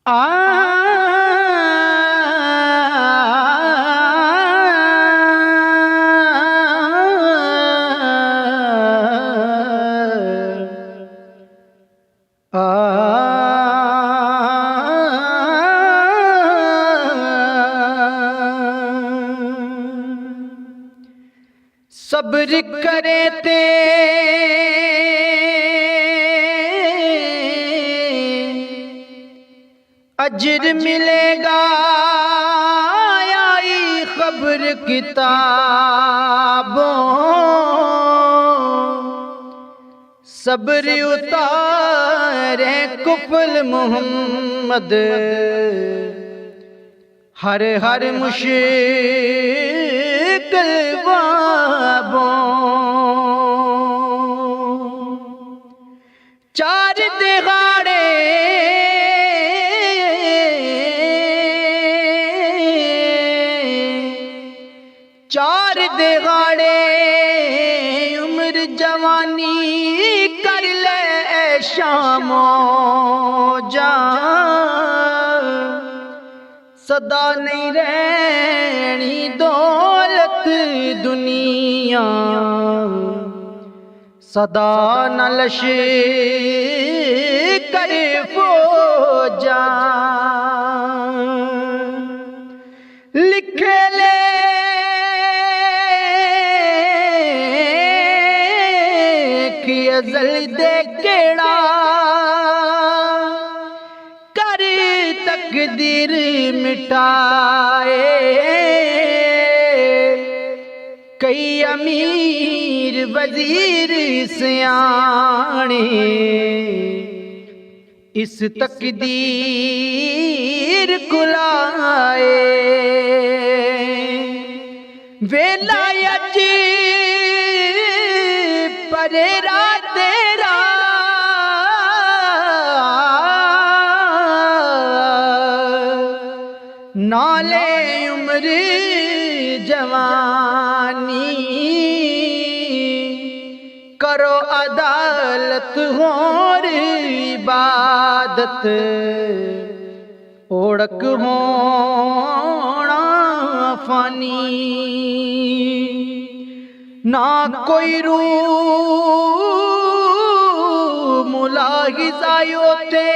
आ सब्र करे ते अजर मिलेगा। आई खबर किताबों सब्र उतारे कुफल मोहम्मद हर हर मुश्किल बाबों। चार दिहाड़े चार दिहाड़े उम्र जवानी कर ले शामो जा। सदा नहीं रहनी दौलत दुनिया सदा नलश कर फौजा। लिखे ले अज़ल दे केड़ा कर तकदीर मिटाए। कई अमीर वजीर सियाणे इस तकदीर कुलाए। वेला अज परेरा तेरा नाले उम्र जवानी करो अदालत होर इबादत ओढ़क होना फानी। ना कोई रू मुलाहिज़ायोते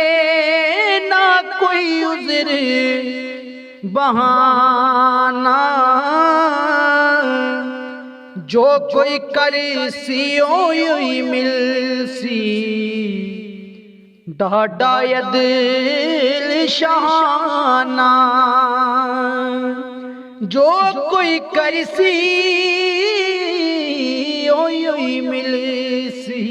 ना कोई उज़र बहाना। जो कोई करसी ओई मिलसी डाडा यदिल शाना। जो कोई करसी ओई मिलसी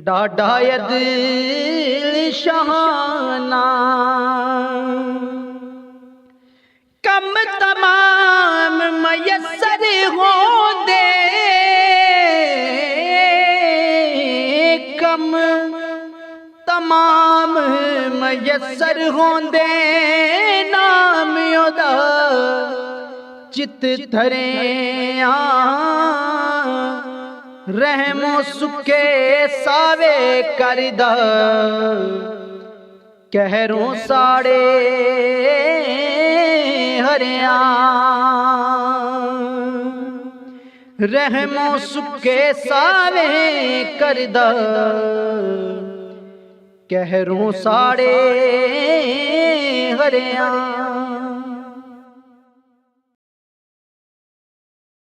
डाडा यदिल शाना। कम तमाम मयसर होंदे कम तमाम मयसर होंदे नाम ओदा चित धरेया। रहमो सुके सावे करदा कहरों साड़े हरिया। रहमो सुके सावे करदा कहरों साड़े हरिया।